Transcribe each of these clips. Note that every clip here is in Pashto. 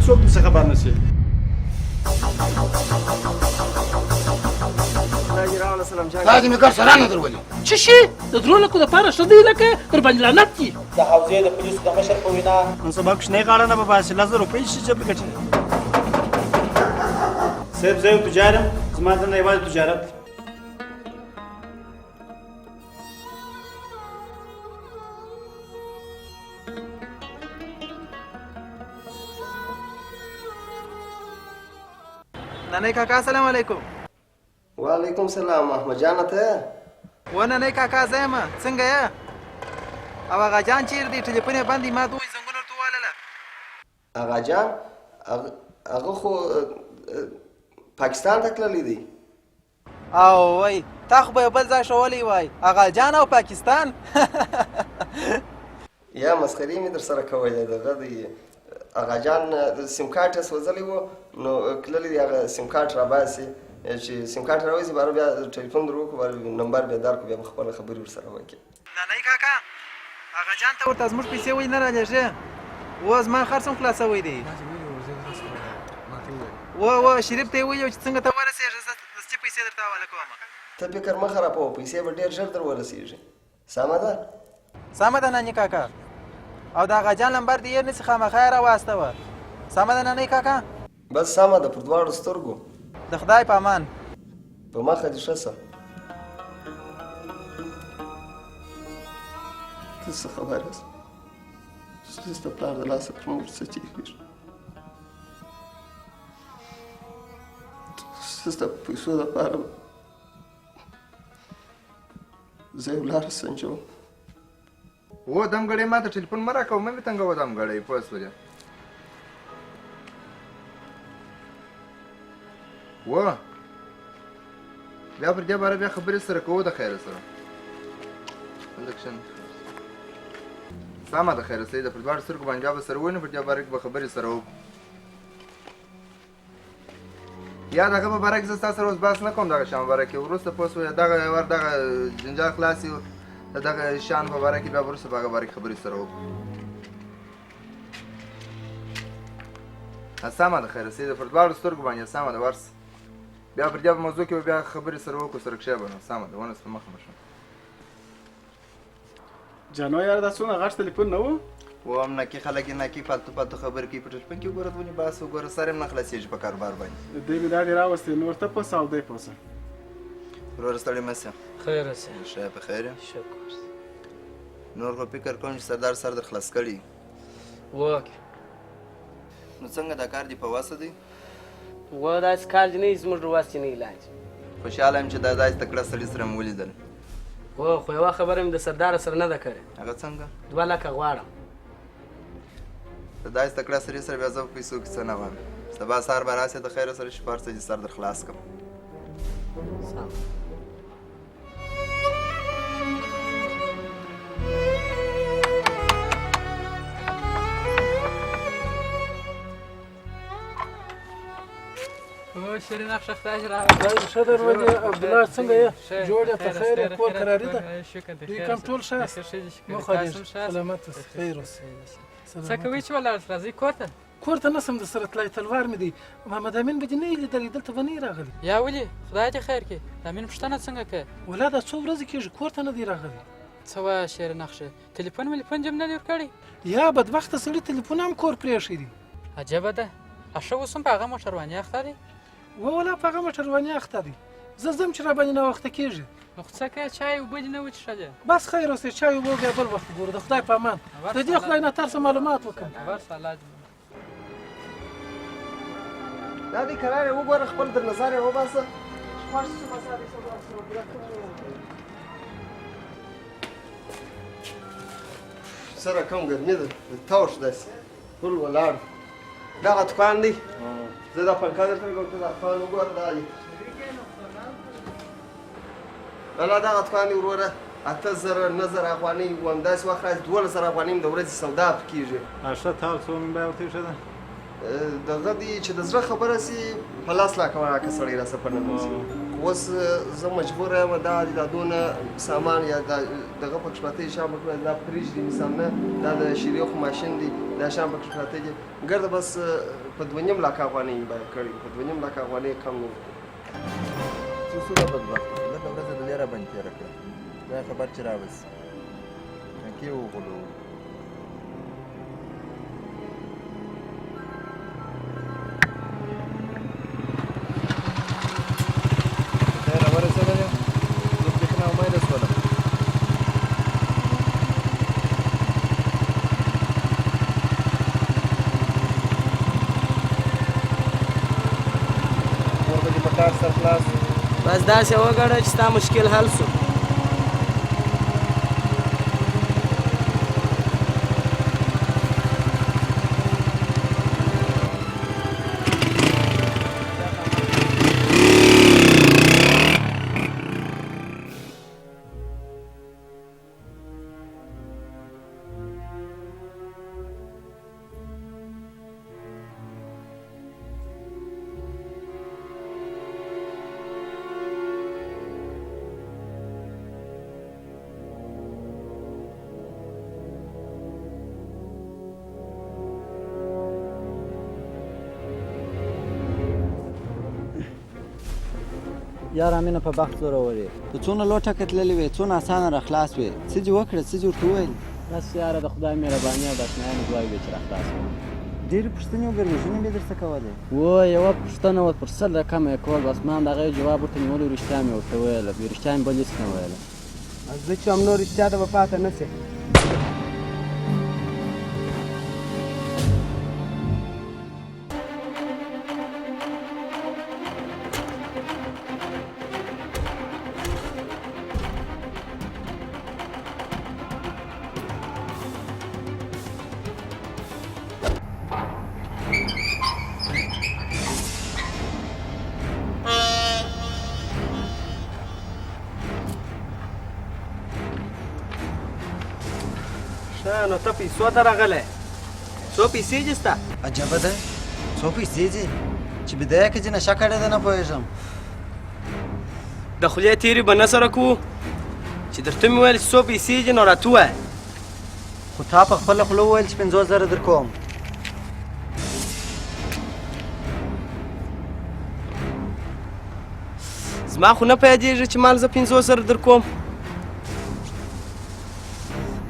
څوک دې څه خبر نه شي. دا دې مې ګر سره نه درولي. څه شي د درو لکو دپاره ښه دی لکه در باندې لعنت دي. د حوزې د پولیسو د مشر په وینا نن سبا کوچنۍ غاړه نه به باسي 1000 روپۍ شي چې پرې ګټي. صاحب زه یو تجار یم، زما دنده یوازې تجارت دی. ننۍ کاکا سلام علیکم. وعلیکم سلام. احمد جانه ته و ننۍ کاکا زه یم، څنګه یې؟ او هغه جان چیرې دی؟ ټلیفون یې بند دی، ما ته ووایي زنګون ورته ووهلله. اغا جان هغه خو پاکستان ته تللی دی. او وای تا خو به یو بل ځای ښوولی وای، هغه جان او پاکستان. یا مسخرې مې در سره کولې. دغه دی اغا جان سیم کارت یې سوځلی و، نو تللی دی هغه سیم کارت راباسي. چې سیم کارت راوځي باره بیا ټلیفون در وکړو، نمبر بیا درکړو، بیا به خپله خبرې ورسره وکړي. ننۍ کاکا هغه جان ته ورته زموږ پیسې ولې نه رالېږې؟ اوس ما خرڅ هم خلاصوی دی. و شریف ته یې ویلي چې څنګه ته ورسېږې، زه دستي پیسې درته حواله کوم. ته فکر مه خرابوه، پیسې به ډېر ژر در ورسېږي. سمه ده؟ سمه ده ننۍ کاکا. او د هغه جان نمبر دې هېر نه سي، خامخا یې راواستوه. سمه ده ننۍ کاکا؟ بس سمه ده، پر دواړو سترګو. د خدای په امان. په مخه دې ښه شه. ته څه خبر یاست؟ زه ستا پلار د لاسه پر مور څه تېښېږي. زه ستا پیسو دپاره زه یو لاره سنجوم. و دمګړی ما ته ټلیفون مه راکوه، مه مې تنګوه دمګړی، پوه شولې؟ و بیا پر دې باره بیا خبرې سره کوو د خیره سره. سمه ده خیره صحیح ده، پر دواړو سترګو باندې بیا به سره ووینو، پر دې باره کې به خبرې سره وکړو. یا دغه په باره کې زه ستا سره اوس بحث نه کوم، دغه شیان په باره کې وروسته پوه شوې، دغه ور دغه جنجال خلاص وي، د دغه شیان په باره کې بیا وروسته په هغه باره کې خبرې سره وکړو. سمه ده خیره صحیح ده، پر دواړو سترګو باندې سمه ده، ورسه بیا پر دې موضوع کې به بیا خبرې سره وکړو، سره کښېنو. سمه ده، ونس په مخه مه شم. جانو یاره دا څومره غټ ټلیفون نه و؟ و هم نکي خلک یې نکي فالتو فالتو خبرې کوي په ټلیفون کې. وګوره ونې بس وګوره، سر هم نه خلاصېږي په کاروبار باندې. دوی مې دا دې راوستې، نور ته پوسه او دی پوسه. وروره ستړی مه سه. خیر اوسې. ښه یې په خیر یې؟ شکر. نور خو فکر کوم چې سردار سر در خلاص کړي. وکې نو څنګه دا کار دې په وسه دی؟ و داسې کار دې نه وي زموږ د وس چې نه علاج. خوشحاله یم چې دا داسې تکړه سړي سره مې ولیدل. و خو یوه خبره مې د سردار سره نه ده کړې. هغه څنګه؟ 2 لکه غواړم. د داسې تکړه سړي سره بیا زه په پیسو کې څه نه وایم. سبا سهار به راسې د خیره سره چې په هر څه دې سر در خلاص کړم. سم. شیرین افشه خدای راغلی. ښه در ولې عبدالله څنګه یې؟ جوړ یې په خیر یې، کور قراري ده؟ دوی کوم ټول ښه یاست؟ مه خوږېږه، سلامت اوسه، خیر اوسه. څه کوئ چې ولاړ راځئ کور ته؟ کور ته نه سم در سره تللی، تلوار مې دی. محمد امین به دې نه یې لیدلی، دلته به نه یې راغلی. یا ولې؟ خدای دې خیر کړي. د امین پوښتنه څنګه کوې؟ ولا دا څو ورځې کېږي کور ته نه دی راغلی. څه وایه شیرین افشه؟ ټلیفون ولیفون دې هم نه دی ورکړی؟ یا بدبخته سړي ټلیفون هم کور پرېښی دی. عجبه ده. ښه اوس هم په هغه موټرواني اخته دی؟ ولا په هغه موټرواني اخته دی. زه ځم چې راباندې ناوخته کېږي. نو خو څه کوې؟ چای اوبه دې نه وڅښلې؟ بس خیر اوسې، چای اوبه بیا بل وخت ګورو. د خدای په امان. د دې خدای نه ترسه معلومات وکړم. ورسه الله دې دا دې کرار یې وګوره، خپل در نظر یې وباسه. سره کم ګرمي ده، تاوش داسې ټول ولاړ. دغه دوکان دی، زه دا پنکه درته کوم، ته دا دوکان وګوره. دا دی الله، دغه دوکان دی وروره. 8000 9,000 افغانۍ و همداسې وخت راځي 12,000 افغانۍ د ورځې سودا پکې کېږي. ښه تا څو مې بیا ورته ښه ده؟ دغه دی چې د زړه خبره سي په لاس لا کوه که سړی راسه په ننوځي. اوس زه مجبور یم دا دونه سامان یا دغه پکې پراته دي شیان پکې دا فریج دي مثال نه دا د شیریخو ماشین دي دا شیان پکې پراته دي ګرده بس په 2.5 لک افغانۍ یې بیه کړي په 2.5 لک افغانۍ کم نه څه څه بدبخت لکه ورځ د لیره باندې تېره کړه دا خبر چې راوځي کې وغولو بس داسې وګڼه چې ستا مشکل حل سو یاره مینه په بخت زورورې ته څونه لوټه کې تللې وې څونه اسانه راخلاص وې څه دې وکړه څه دې ورته وویل بس یاره د خدای مهرباني او د اشنایانو دعاوې وې چې راخلاص وم ډېرې پوښتنې او ګرمېږنې مې درته کولې و یوه پوښتنه وه پر 100 رقمه یې کول بس ما هم د هغې جواب ورته نیولی رښتیا مې ورته ویله بې رښتیا مې بل هېڅ نه ویله زه چې هم نور رښتیا ته به پاته نه سي نو ته پیسو ته راغلی څو پیسې دي ستا عجبه ده څو پیسې دي چې بدایه کې چې نشه کړې ده نه پوهېږم د خولې تیرې به نه سره کوو چې درته مې ویل چې څو پیسې دي نو راته ووایه خو تا په خپله خوله وویل چې 50,000 در کوم زما خو نه پیادېږي چې مال زه 50,000 در کوم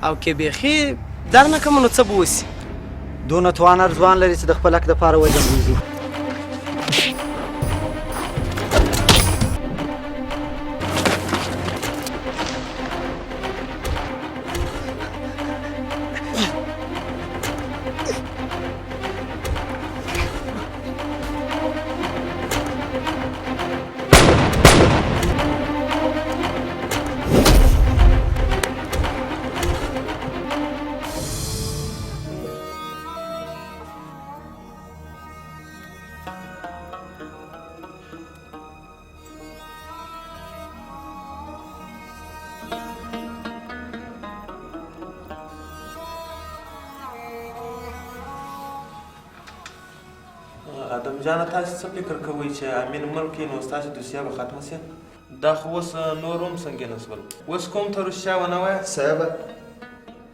او که بیخي در نه کوم نو څه به وسي دونه توان ارزوان لري چې د خپل حق دپاره وجنګېږي ادم جانه تاسو څه فکر کوئ چې امین ملک نو ستاسو دوسیه به ختمه سي دا خو اوس نور هم سنګین شول اوس کوم ته رښتیا ونه وایه صاحبه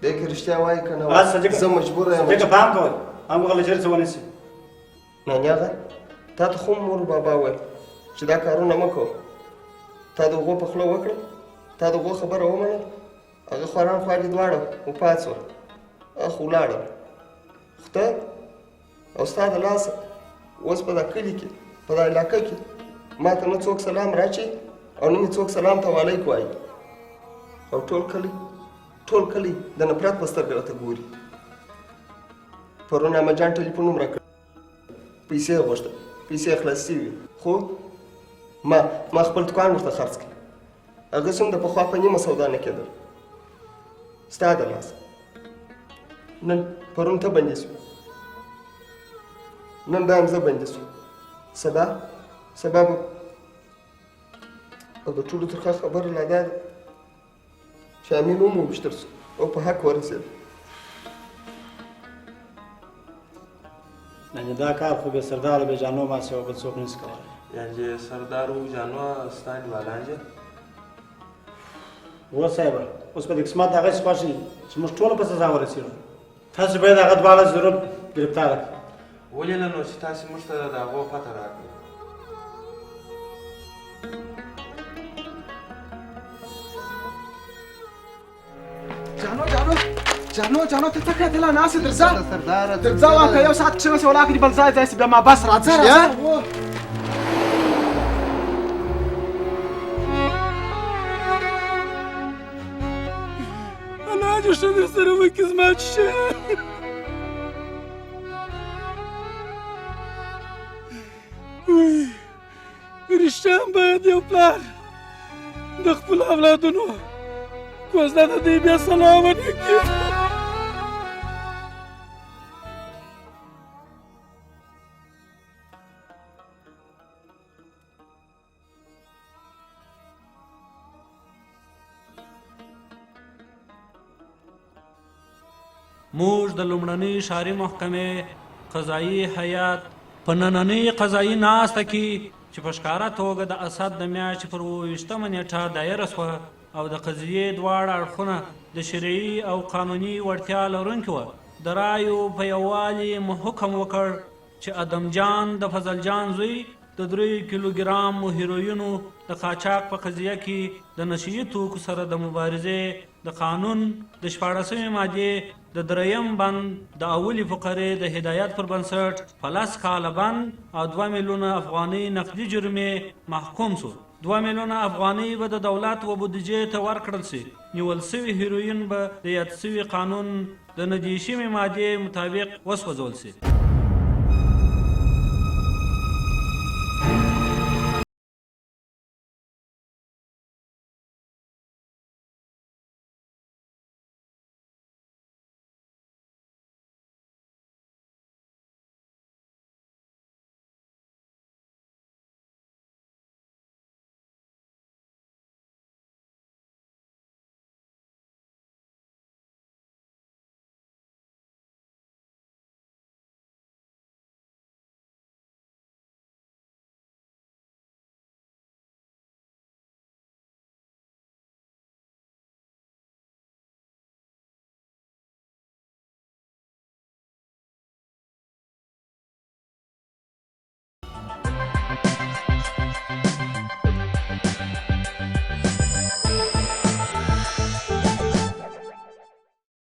دی که رښتیا وایي که نه وایي زه مجبور یم صدیقه پام کوئ همغه له جر څه ونیسي نانیاغه تا ته خو مور بابا ویل چې دا کارونه مه کوه تا د هغو په خوله وکړه تا د هغو خبره ومنله هغه خواران خوارې دواړه وپاڅول اخ ولاړل خو ته او ستا د لاسه اوس په دا کلي کې په دا علاقه کې ما ته نه څوک سلام راچي او نه مې څوک سلام ته وعلیک وایي او ټول کلی د نفرت په سترګه راته ګوري پرون احمد جان ټلیفون هم راکړ پیسې یې غوښته پیسې یې خلاص شوي خو ما خپل دوکان ورته خرڅ کړ هغسې هم د پخوا په نیمه سودا نه کېدل ستا د لاسه نن پرون ته بندي شو نن دا هم زه بندي شوم سبا به او د ټولو ترخه خبره لا دا ده چې امین هم وویشتل شو او په حق ورسېد یعنې دا کار خو بې سرداره بې جانو ماسې او بل څوک نشي کولی یعنې سردارو جانو ستانې بالانجه و صاحبه اوس په دې قسمت هغسې خوښ دي چې موږ ټوله په سزا ورسېږو تاسو باید هغه دواړه ضرور ګرفتاره کړئ ولې نه نو چې تاسې موږ ته د هغو پته راکړئ جانو ته څه کړې لا ناسې درځه واکه یو ساعت کښېنه ولاکه دي بل ځای ځای سي بیا ما بس راځه الله دې ښه درسره وکړي زما چیچی رښتیا هم باید یو پلار د خپلو اولادونو کوزده د دوی بیا سلامت وکړي موږ د لومړنۍ ښاري محکمې قضایي هیات په نننۍ قضایي ناسته کې چې په ښکاره توګه د اسد د میاشتې پر 28مه نیټه دایره شوه او د قضیې دواړه اړخونه د شرعي او قانوني وړتیا لرونکي وه د رایو په یووالي مو حکم وکړ چې ادم جان د فضل جان زوی د 3 کیلوګرام هیروینو د قاچاق په قضیه کې د نشهیي توکو سره د مبارزې د قانون د 14مې مادې د 3م بند د اولي فقرې د هدایت پر بنسټ په 10 کاله بند او 2 میلیونه افغانۍ نقدي جرمې محکوم شو 2 میلیونه افغانۍ به د دولت و بودیجې ته ورکړل شي نیول سوي هیروین به د یاد سوي قانون د 19 مادې مطابق وسوځول شي